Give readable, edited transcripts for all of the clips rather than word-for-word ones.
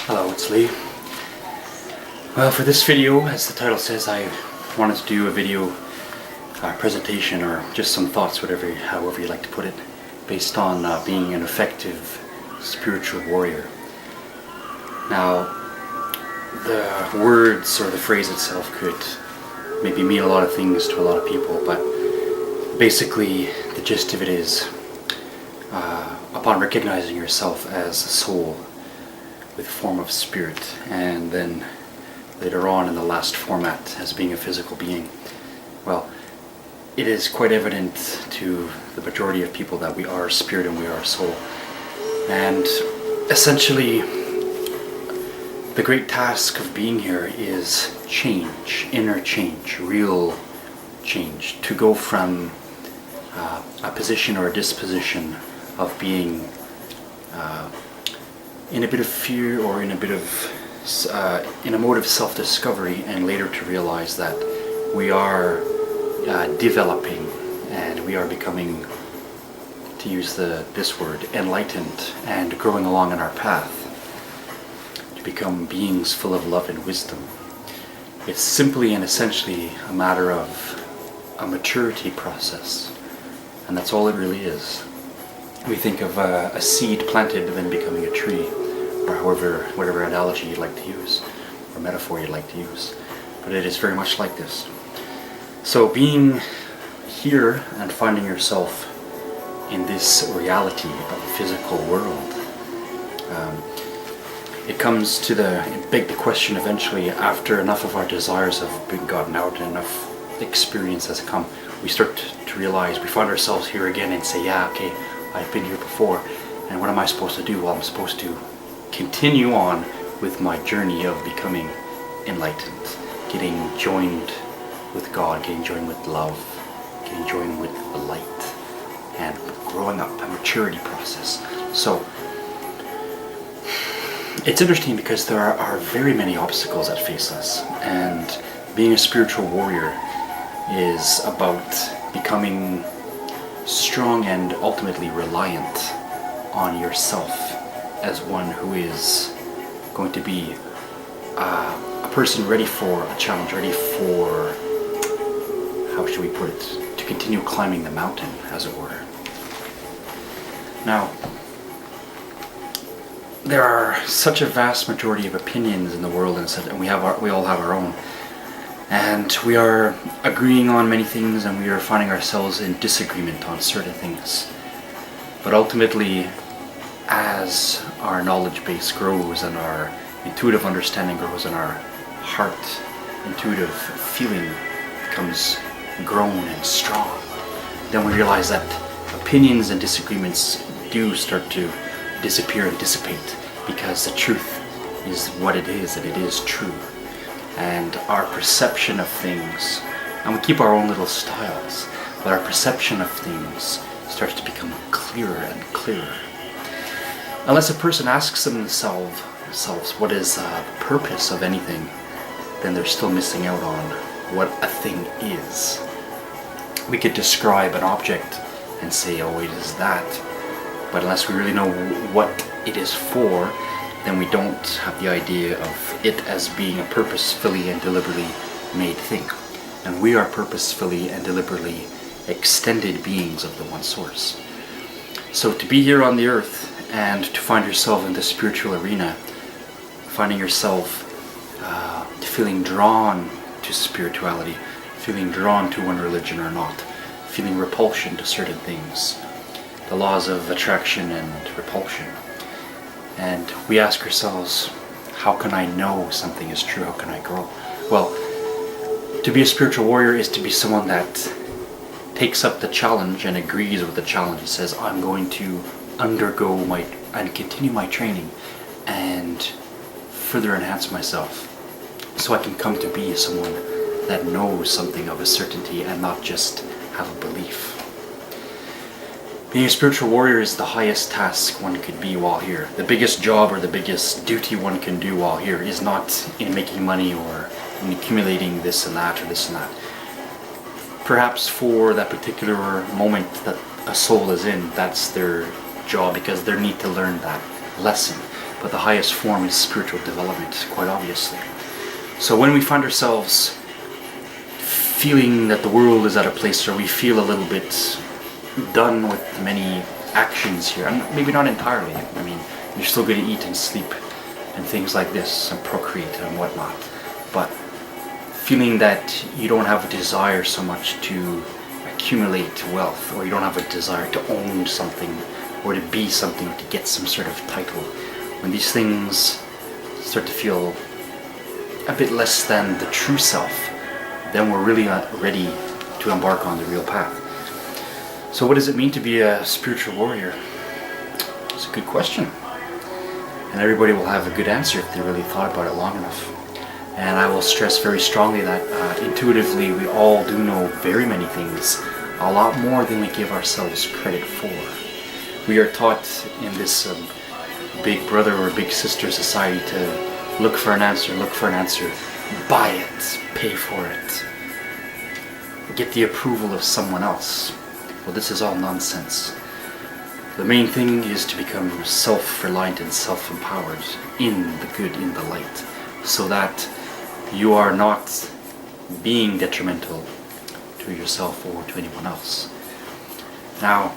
Hello, it's Lee. Well, for this video, as the title says, I wanted to do a video presentation or just some thoughts, however you like to put it, based on being an effective spiritual warrior. Now, the words or the phrase itself could maybe mean a lot of things to a lot of people, but basically the gist of it is upon recognizing yourself as a soul with a form of spirit, and then later on in the last format as being a physical being, well, it is quite evident to the majority of people that we are spirit and we are soul. And essentially, the great task of being here is change, inner change, real change, to go from a position or a disposition of being in a bit of fear or in a mode of self-discovery, and later to realize that we are developing and we are becoming, to use this word, enlightened and growing along in our path to become beings full of love and wisdom. It's simply and essentially a matter of a maturity process, and that's all it really is. We think of a seed planted and then becoming a tree, or whatever analogy you'd like to use, or metaphor you'd like to use. But it is very much like this. So being here and finding yourself in this reality of the physical world, it comes to beg the question eventually, after enough of our desires have been gotten out and enough experience has come, we start to realize we find ourselves here again and say, yeah, okay, I've been here before, and what am I supposed to do? Well, I'm supposed to continue on with my journey of becoming enlightened, getting joined with God, getting joined with love, getting joined with the light, and growing up, a maturity process. So, it's interesting because there are very many obstacles that face us, and being a spiritual warrior is about becoming strong and ultimately reliant on yourself as one who is going to be a person ready for a challenge, ready for, how should we put it, to continue climbing the mountain, as it were. Now, there are such a vast majority of opinions in the world, and we all have our own. And we are agreeing on many things, and we are finding ourselves in disagreement on certain things. But ultimately, as our knowledge base grows and our intuitive understanding grows and our heart intuitive feeling becomes grown and strong, then we realize that opinions and disagreements do start to disappear and dissipate, because the truth is what it is, and it is true. And our perception of things, and we keep our own little styles, but our perception of things starts to become clearer and clearer. Unless a person asks themselves what is the purpose of anything, then they're still missing out on what a thing is. We could describe an object and say, oh, it is that, but unless we really know what it is for, then we don't have the idea of it as being a purposefully and deliberately made thing. And we are purposefully and deliberately extended beings of the one source. So to be here on the earth and to find yourself in the spiritual arena, finding yourself feeling drawn to spirituality, feeling drawn to one religion or not, feeling repulsion to certain things, the laws of attraction and repulsion. And we ask ourselves, how can I know something is true? How can I grow? Well, to be a spiritual warrior is to be someone that takes up the challenge and agrees with the challenge and says, I'm going to undergo and continue my training and further enhance myself so I can come to be someone that knows something of a certainty and not just have a belief. Being a spiritual warrior is the highest task one could be while here. The biggest job or the biggest duty one can do while here is not in making money or in accumulating this and that or this and that. Perhaps for that particular moment that a soul is in, that's their job because they need to learn that lesson. but the highest form is spiritual development, quite obviously. So when we find ourselves feeling that the world is at a place where we feel a little bit done with many actions here, and maybe not entirely, I mean, you're still going to eat and sleep and things like this and procreate and whatnot, but feeling that you don't have a desire so much to accumulate wealth, or you don't have a desire to own something or to be something, to get some sort of title, when these things start to feel a bit less than the true self, then we're really ready to embark on the real path. So what does it mean to be a spiritual warrior? It's a good question. And everybody will have a good answer if they really thought about it long enough. And I will stress very strongly that intuitively we all do know very many things, a lot more than we give ourselves credit for. We are taught in this big brother or big sister society to look for an answer, buy it, pay for it, get the approval of someone else. Well, this is all nonsense. The main thing is to become self-reliant and self-empowered in the good, in the light, so that you are not being detrimental to yourself or to anyone else. Now,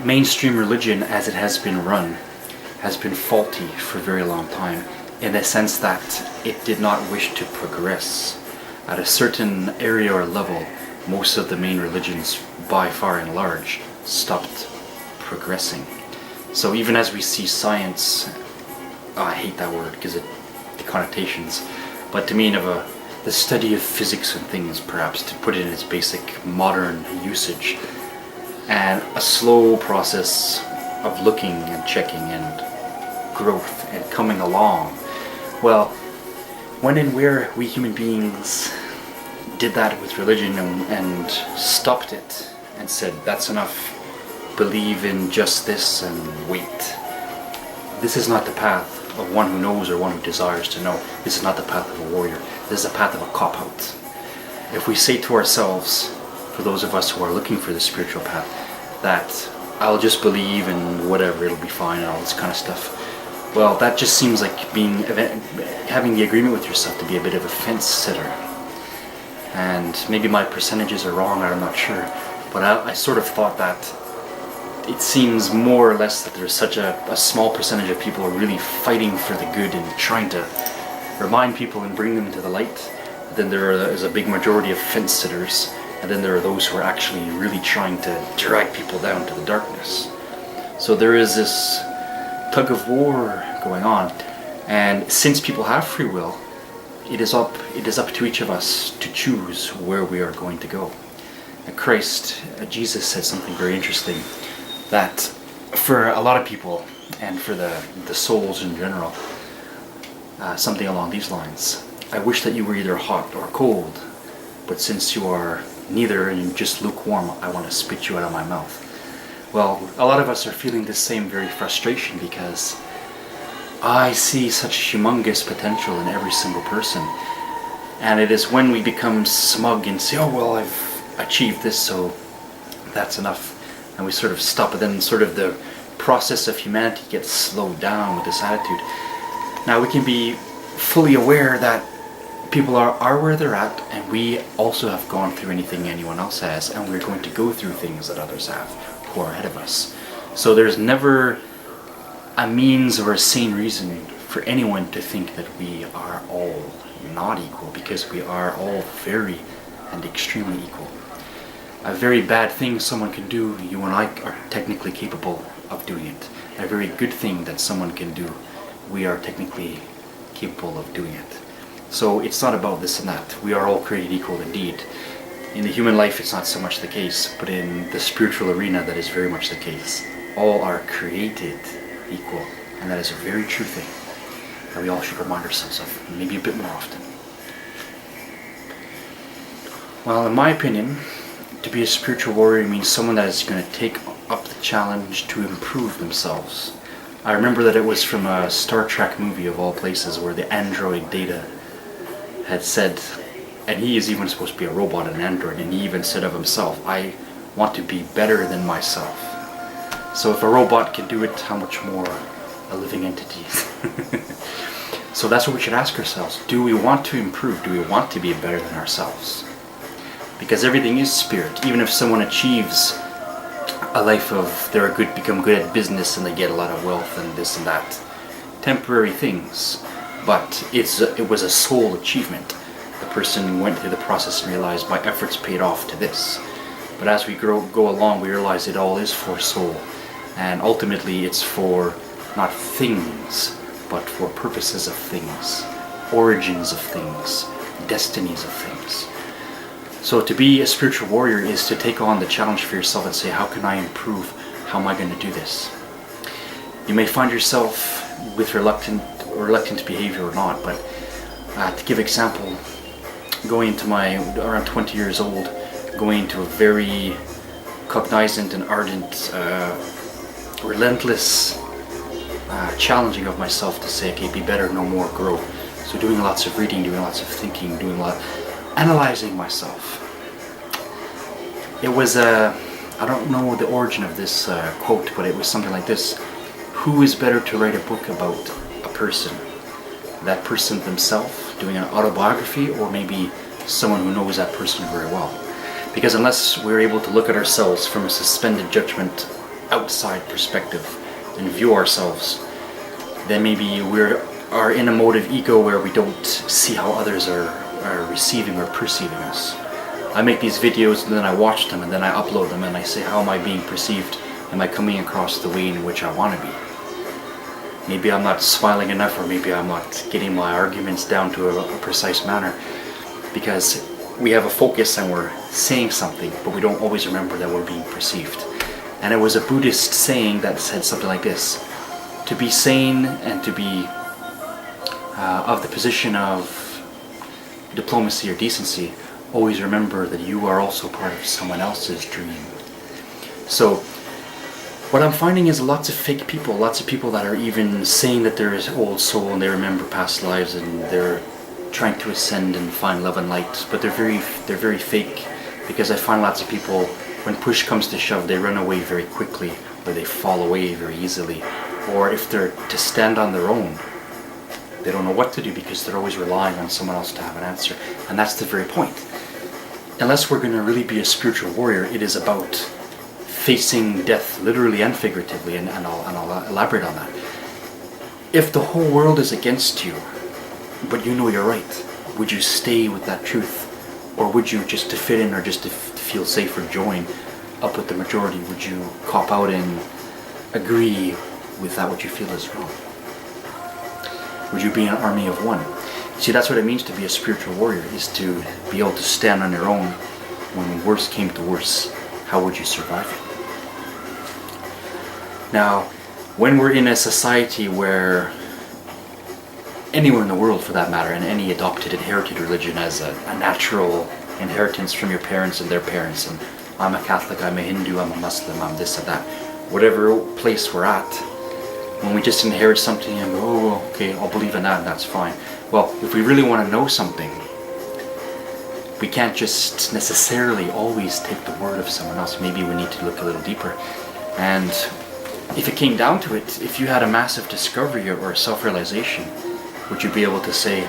mainstream religion as it has been run has been faulty for a very long time, in the sense that it did not wish to progress. At a certain area or level, most of the main religions, by far and large, stopped progressing. So even as we see science, I hate that word because the connotations, but to mean the study of physics and things, perhaps, to put it in its basic modern usage, and a slow process of looking and checking and growth and coming along. Well, when and where we human beings did that with religion and stopped it and said, that's enough, believe in just this and wait. This is not the path of one who knows or one who desires to know. This is not the path of a warrior. This is the path of a cop-out. If we say to ourselves, for those of us who are looking for the spiritual path, that I'll just believe and whatever, it'll be fine and all this kind of stuff, well, that just seems like having the agreement with yourself to be a bit of a fence sitter. And maybe my percentages are wrong, I'm not sure, but I sort of thought that it seems more or less that there's such a small percentage of people who are really fighting for the good and trying to remind people and bring them to the light. Then there is a big majority of fence sitters, and then there are those who are actually really trying to drag people down to the darkness. So there is this tug of war going on, and since people have free will, it is up to each of us to choose where we are going to go. Jesus said something very interesting, that for a lot of people, and for the souls in general, something along these lines: I wish that you were either hot or cold, but since you are neither and you're just lukewarm, I want to spit you out of my mouth. Well, a lot of us are feeling the same very frustration, because I see such humongous potential in every single person, and it is when we become smug and say, oh well, I've achieved this, so that's enough, and we sort of stop, and then sort of the process of humanity gets slowed down with this attitude. Now we can be fully aware that people are where they're at, and we also have gone through anything anyone else has, and we're going to go through things that others have who are ahead of us. So there's never a means or a sane reason for anyone to think that we are all not equal, because we are all very and extremely equal. A very bad thing someone can do, you and I are technically capable of doing it. A very good thing that someone can do, we are technically capable of doing it. So it's not about this and that. We are all created equal indeed. In the human life it's not so much the case, but in the spiritual arena that is very much the case. All are created equal, and that is a very true thing that we all should remind ourselves of, maybe a bit more often. Well, in my opinion, to be a spiritual warrior means someone that is going to take up the challenge to improve themselves. I remember that it was from a Star Trek movie of all places, where the android Data had said, and he is even supposed to be a robot, an android, and he even said of himself, I want to be better than myself. So if a robot can do it, how much more a living entity. So that's what we should ask ourselves. Do we want to improve? Do we want to be better than ourselves? Because everything is spirit. Even if someone achieves a life of become good at business and they get a lot of wealth and this and that, temporary things, but it was a soul achievement. The person went through the process and realized my efforts paid off to this. But as we go along, we realize it all is for soul, and ultimately it's for not things, but for purposes of things, origins of things, destinies of things. So to be a spiritual warrior is to take on the challenge for yourself and say, how can I improve? How am I going to do this? You may find yourself with reluctant behavior or not, but to give example, going into around 20 years old, going into a very cognizant and ardent, relentless challenging of myself to say, okay, be better, no more, grow. So doing lots of reading, doing lots of thinking, analyzing myself. It was I don't know the origin of this quote, but it was something like this: who is better to write a book about a person? That person themselves, doing an autobiography, or maybe someone who knows that person very well? Because unless we're able to look at ourselves from a suspended judgment, outside perspective, and view ourselves, then maybe we are in a mode of ego where we don't see how others are receiving or perceiving us. I make these videos and then I watch them and then I upload them and I say, how am I being perceived? Am I coming across the way in which I want to be? Maybe I'm not smiling enough, or maybe I'm not getting my arguments down to a precise manner, because we have a focus and we're saying something, but we don't always remember that we're being perceived. And it was a Buddhist saying that said something like this: to be sane and to be of the position of diplomacy or decency, always remember that you are also part of someone else's dream. So what I'm finding is lots of fake people, lots of people that are even saying that they're an old soul and they remember past lives and they're trying to ascend and find love and light, but they're very fake, because I find lots of people, when push comes to shove, they run away very quickly, or they fall away very easily, or if they're to stand on their own, they don't know what to do because they're always relying on someone else to have an answer. And that's the very point. Unless we're going to really be a spiritual warrior, it is about facing death literally and figuratively, and I'll elaborate on that. If the whole world is against you, but you know you're right, would you stay with that truth? Or would you, just to fit in or just to feel safe or join up with the majority, would you cop out and agree with that what you feel is wrong? Would you be an army of one? See, that's what it means to be a spiritual warrior, is to be able to stand on your own when worse came to worse. How would you survive it? Now, when we're in a society where anyone in the world, for that matter, and any adopted, inherited religion as a natural inheritance from your parents and their parents, and I'm a Catholic, I'm a Hindu, I'm a Muslim, I'm this and that, whatever place we're at, when we just inherit something and go, oh, okay, I'll believe in that and that's fine. Well, if we really want to know something, we can't just necessarily always take the word of someone else. Maybe we need to look a little deeper. And if it came down to it, if you had a massive discovery or self-realization, would you be able to say,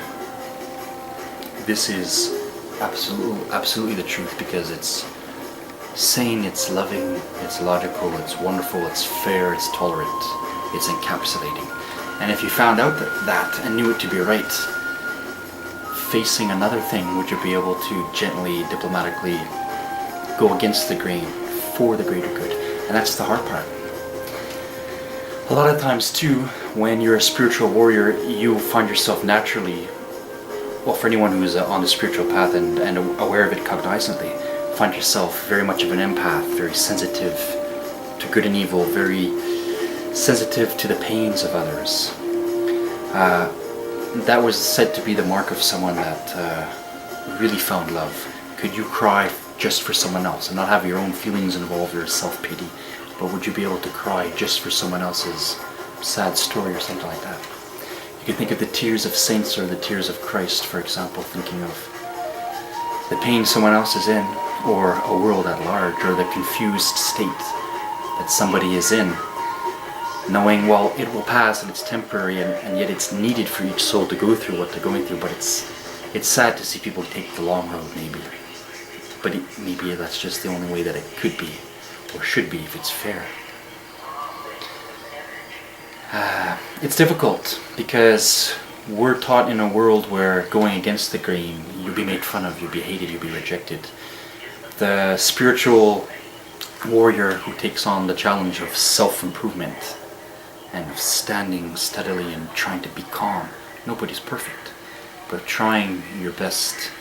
this is absolutely the truth, because it's sane, it's loving, it's logical, it's wonderful, it's fair, it's tolerant, it's encapsulating. And if you found out that and knew it to be right, facing another thing, would you be able to gently, diplomatically go against the grain for the greater good? And that's the hard part. A lot of times too, when you're a spiritual warrior, you find yourself naturally, well, for anyone who's on the spiritual path and aware of it cognizantly, find yourself very much of an empath, very sensitive to good and evil, very sensitive to the pains of others. That was said to be the mark of someone that really found love. Could you cry just for someone else and not have your own feelings involved or self-pity? But would you be able to cry just for someone else's sad story or something like that? You can think of the tears of saints or the tears of Christ, for example, thinking of the pain someone else is in, or a world at large, or the confused state that somebody is in. knowing, well, it will pass and it's temporary, and yet it's needed for each soul to go through what they're going through. But it's sad to see people take the long road, maybe. But maybe that's just the only way that it could be, or should be, if it's fair. It's difficult because we're taught in a world where going against the grain, you'll be made fun of, you'll be hated, you'll be rejected. The spiritual warrior who takes on the challenge of self-improvement and of standing steadily and trying to be calm. Nobody's perfect, but trying your best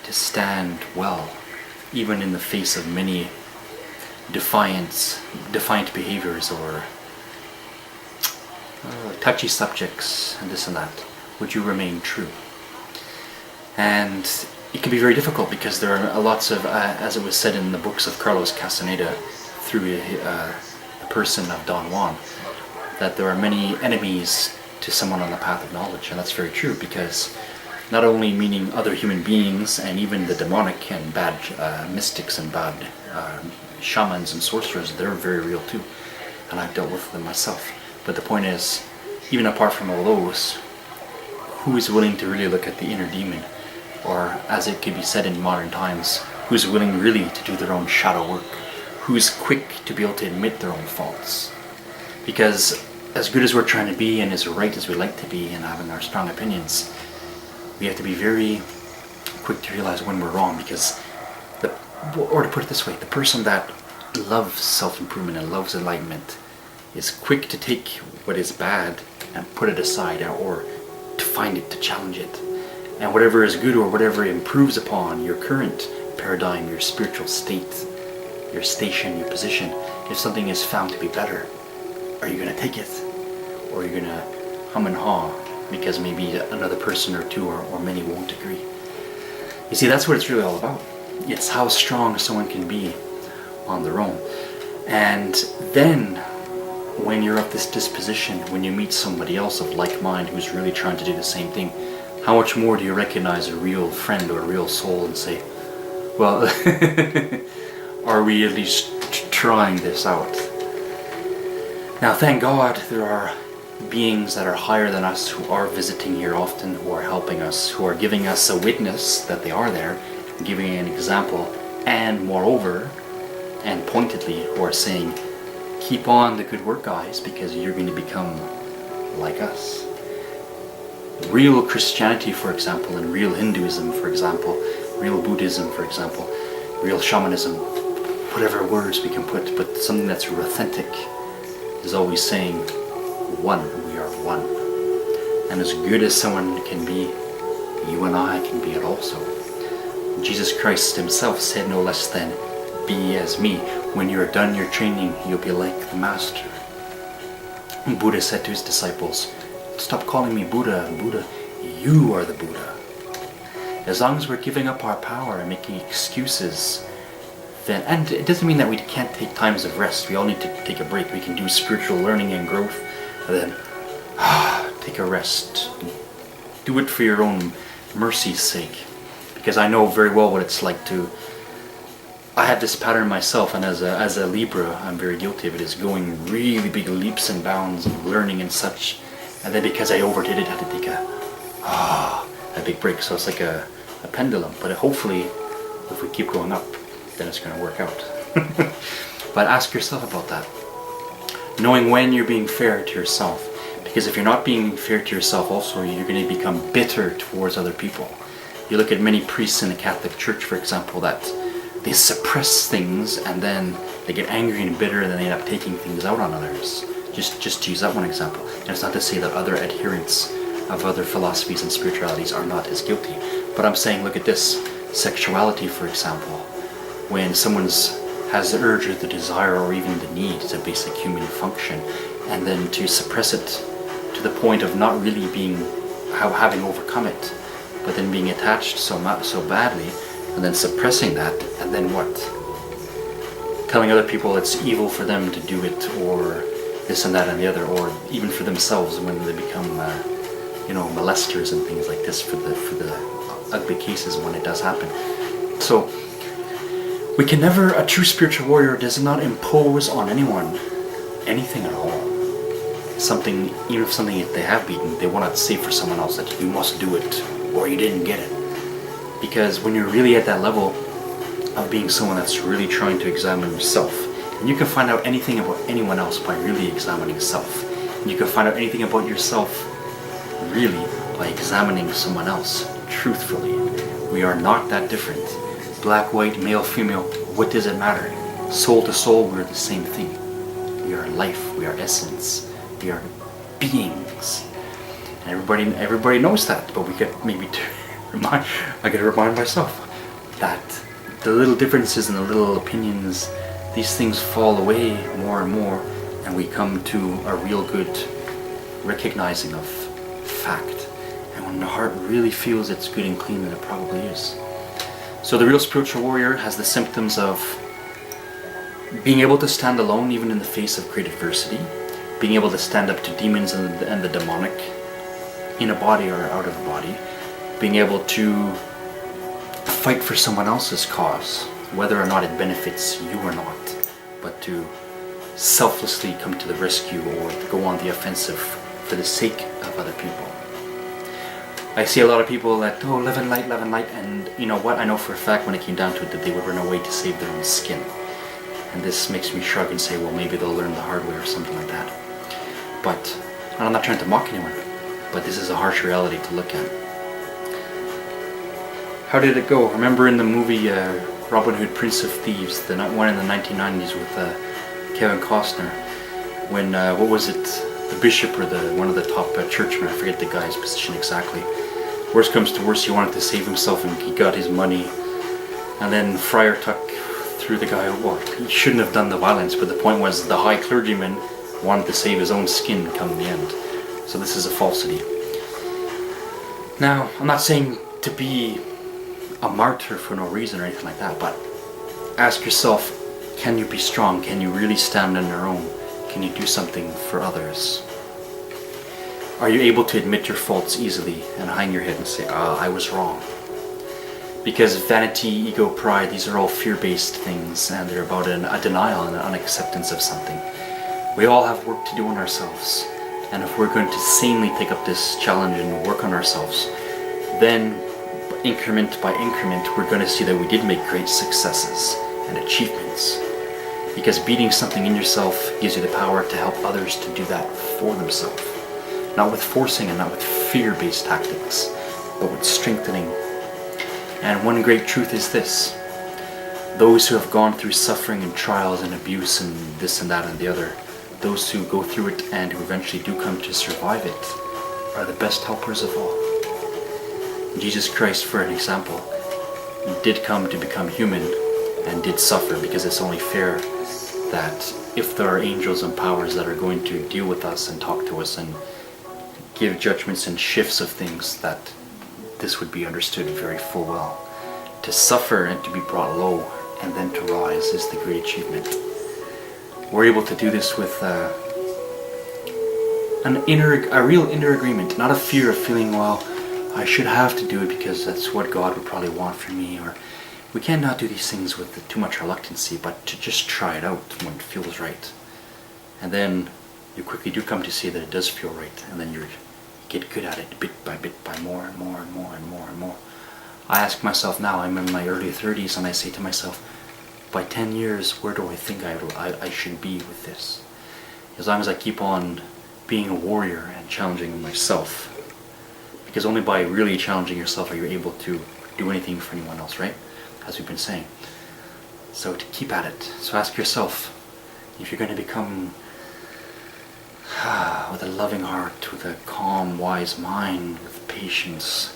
to stand well, even in the face of many defiant behaviors or touchy subjects and this and that. Would you remain true? And it can be very difficult because there are lots of, as it was said in the books of Carlos Castaneda through the person of Don Juan, that there are many enemies to someone on the path of knowledge. And that's very true, because not only meaning other human beings and even the demonic and bad mystics and bad shamans and sorcerers, they're very real too. And I've dealt with them myself. But the point is, even apart from all those, who is willing to really look at the inner demon? Or, as it could be said in modern times, who's willing really to do their own shadow work? Who's quick to be able to admit their own faults? Because as good as we're trying to be and as right as we like to be and having our strong opinions, we have to be very quick to realize when we're wrong, because, or to put it this way, the person that loves self-improvement and loves enlightenment is quick to take what is bad and put it aside, or to find it, to challenge it. And whatever is good or whatever improves upon your current paradigm, your spiritual state, your station, your position, if something is found to be better, are you going to take it? Or are you going to hum and haw because maybe another person or two or many won't agree? You see, that's what it's really all about. It's how strong someone can be on their own. And then, when you're of this disposition, when you meet somebody else of like mind who's really trying to do the same thing, how much more do you recognize a real friend or a real soul and say, well, are we at least trying this out? Now, thank God there are beings that are higher than us who are visiting here often, who are helping us, who are giving us a witness that they are there, giving an example, and moreover, and pointedly, who are saying, keep on the good work, guys, because you're going to become like us. Real Christianity, for example, and real Hinduism, for example, real Buddhism, for example, real shamanism, whatever words we can put, but something that's authentic, is always saying, one, we are one. And as good as someone can be, you and I can be it also. Jesus Christ himself said no less than, be as me. When you are done your training, you'll be like the Master. And Buddha said to his disciples, stop calling me Buddha, Buddha, you are the Buddha. As long as we're giving up our power and making excuses, then, and it doesn't mean that we can't take times of rest. We all need to take a break. We can do spiritual learning and growth, and then take a rest. Do it for your own mercy's sake. Because I know very well what it's like to, I have this pattern myself, and as a Libra, I'm very guilty of it, is going really big leaps and bounds and learning and such. And then because I overdid it, I had to take a big break. So it's like a pendulum. But hopefully, if we keep going up, then it's going to work out. But ask yourself about that. Knowing when you're being fair to yourself. Because if you're not being fair to yourself also, you're going to become bitter towards other people. You look at many priests in the Catholic Church, for example, that they suppress things and then they get angry and bitter and then they end up taking things out on others. Just to use that one example. And it's not to say that other adherents of other philosophies and spiritualities are not as guilty. But I'm saying, look at this. Sexuality, for example. When someone has the urge or the desire or even the need, it's a basic human function, and then to suppress it to the point of not really having overcome it, but then being attached so badly, and then suppressing that, and then what? Telling other people it's evil for them to do it, or this and that and the other, or even for themselves when they become, molesters and things like this for the ugly cases when it does happen. So we can never, a true spiritual warrior does not impose on anyone anything at all. something, even if something that they have beaten, they want to say for someone else that you must do it or you didn't get it. Because when you're really at that level of being someone that's really trying to examine yourself, and you can find out anything about anyone else by really examining self. And you can find out anything about yourself really by examining someone else truthfully. We are not that different. Black, white, male, female, what does it matter? Soul to soul, we're the same thing. We are life, we are essence, we are beings. And everybody knows that, but we get maybe I gotta remind myself that the little differences and the little opinions, these things fall away more and more, and we come to a real good recognizing of fact. And when the heart really feels it's good and clean, then it probably is. So the real spiritual warrior has the symptoms of being able to stand alone even in the face of great adversity, being able to stand up to demons and the demonic in a body or out of a body, being able to fight for someone else's cause, whether or not it benefits you or not, but to selflessly come to the rescue or go on the offensive for the sake of other people. I see a lot of people that, oh, live in light, and you know what, I know for a fact when it came down to it that they would run away to save their own skin. And this makes me shrug and say, well, maybe they'll learn the hard way or something like that. But, and I'm not trying to mock anyone, but this is a harsh reality to look at. How did it go? Remember in the movie Robin Hood, Prince of Thieves, the one in the 1990s with Kevin Costner, when, what was it, the bishop or one of the top churchmen, I forget the guy's position exactly. Worst comes to worst, he wanted to save himself and he got his money. And then Friar Tuck threw the guy, well, he shouldn't have done the violence, but the point was the high clergyman wanted to save his own skin come the end. So this is a falsity. Now, I'm not saying to be a martyr for no reason or anything like that, but ask yourself, can you be strong? Can you really stand on your own? Can you do something for others? Are you able to admit your faults easily and hang your head and say, I was wrong? Because vanity, ego, pride, these are all fear-based things, and they're about a denial and an unacceptance of something. We all have work to do on ourselves, and if we're going to sanely take up this challenge and work on ourselves, then increment by increment, we're going to see that we did make great successes and achievements. Because beating something in yourself gives you the power to help others to do that for themselves. Not with forcing and not with fear-based tactics, but with strengthening. And one great truth is this: those who have gone through suffering and trials and abuse and this and that and the other, those who go through it and who eventually do come to survive it, are the best helpers of all. Jesus Christ, for an example, did come to become human and did suffer, because it's only fair that if there are angels and powers that are going to deal with us and talk to us and give judgments and shifts of things, that this would be understood very full well. To suffer and to be brought low and then to rise is the great achievement. We're able to do this with a real inner agreement, not a fear of feeling, well, I should have to do it because that's what God would probably want from me, or we cannot do these things with too much reluctancy, but to just try it out when it feels right. And then you quickly do come to see that it does feel right, and then you get good at it bit by more and more and more and more and more. I ask myself now, I'm in my early 30s, and I say to myself, by 10 years, where do I think I should be with this? As long as I keep on being a warrior and challenging myself, because only by really challenging yourself are you able to do anything for anyone else, right? As we've been saying. So to keep at it. So ask yourself, if you're going to become with a loving heart, with a calm, wise mind, with patience,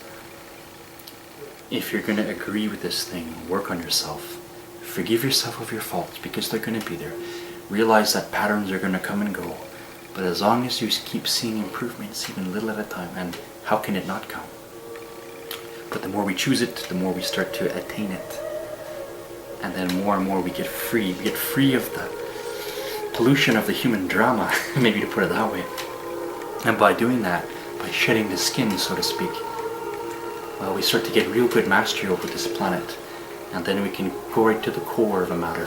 if you're going to agree with this thing, work on yourself, forgive yourself of your faults, because they're going to be there. Realize that patterns are going to come and go, but as long as you keep seeing improvements, even little at a time, and how can it not come? But the more we choose it, the more we start to attain it. And then more and more we get free. We get free of the pollution of the human drama, maybe to put it that way. And by doing that, by shedding the skin, so to speak, well, we start to get real good mastery over this planet. And then we can go right to the core of a matter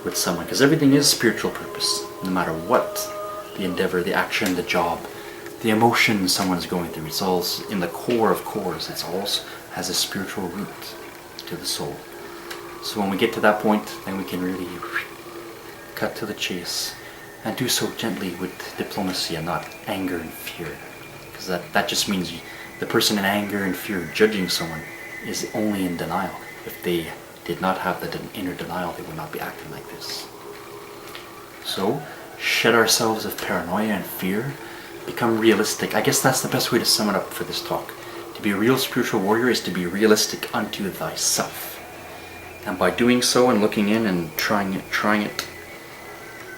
with someone. Because everything is spiritual purpose. No matter what the endeavor, the action, the job, the emotion someone's going through. It's all in the core of cores. It's all has a spiritual root to the soul. So when we get to that point, then we can really cut to the chase and do so gently with diplomacy and not anger and fear. Because that just means the person in anger and fear judging someone is only in denial. If they did not have the inner denial, they would not be acting like this. So, shed ourselves of paranoia and fear, become realistic. I guess that's the best way to sum it up for this talk. To be a real spiritual warrior is to be realistic unto thyself. And by doing so and looking in and trying it,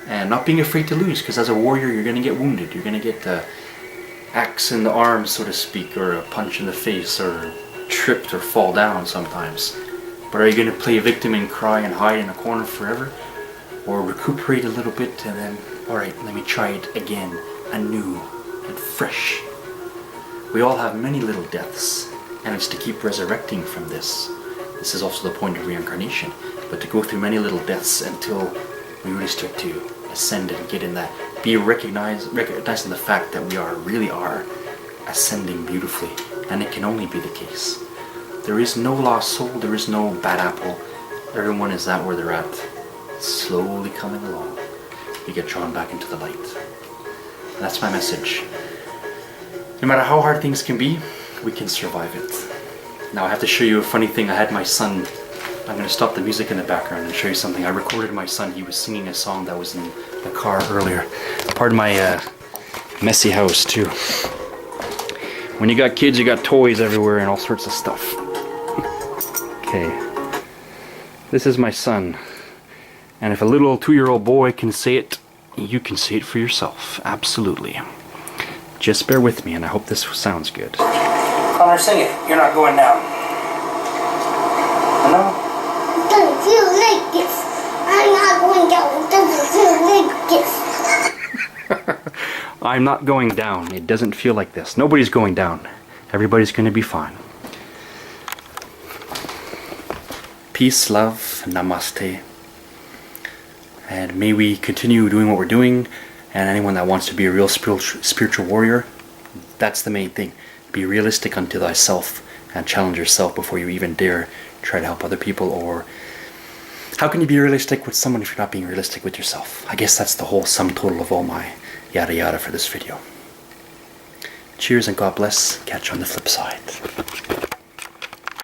and not being afraid to lose, because as a warrior you're going to get wounded. You're going to get the axe in the arm, so to speak, or a punch in the face, or tripped or fall down sometimes. But are you going to play victim and cry and hide in a corner forever? Or recuperate a little bit and then, alright, let me try it again, anew and fresh. We all have many little deaths, and it's to keep resurrecting from this. This is also the point of reincarnation, but to go through many little deaths until we really start to ascend and get in that, be recognizing the fact that we really are ascending beautifully, and it can only be the case. There is no lost soul, there is no bad apple. Everyone is at where they're at, slowly coming along. You get drawn back into the light. And that's my message. No matter how hard things can be, we can survive it. Now I have to show you a funny thing. I had my son, I'm going to stop the music in the background and show you something. I recorded my son, he was singing a song that was in the car earlier. Pardon my messy house too. When you got kids, you got toys everywhere and all sorts of stuff. Okay, this is my son. And if a little 2-year-old boy can say it, you can say it for yourself. Absolutely. Just bear with me, and I hope this sounds good. Connor, sing it. You're not going down. No? It doesn't feel like this. I'm not going down. It doesn't feel like this. I'm not going down. It doesn't feel like this. Nobody's going down. Everybody's going to be fine. Peace, love, namaste. And may we continue doing what we're doing, and anyone that wants to be a real spiritual warrior, that's the main thing. Be realistic unto thyself and challenge yourself before you even dare try to help other people. Or how can you be realistic with someone if you're not being realistic with yourself? I guess that's the whole sum total of all my yada yada for this video. Cheers and God bless. Catch you on the flip side.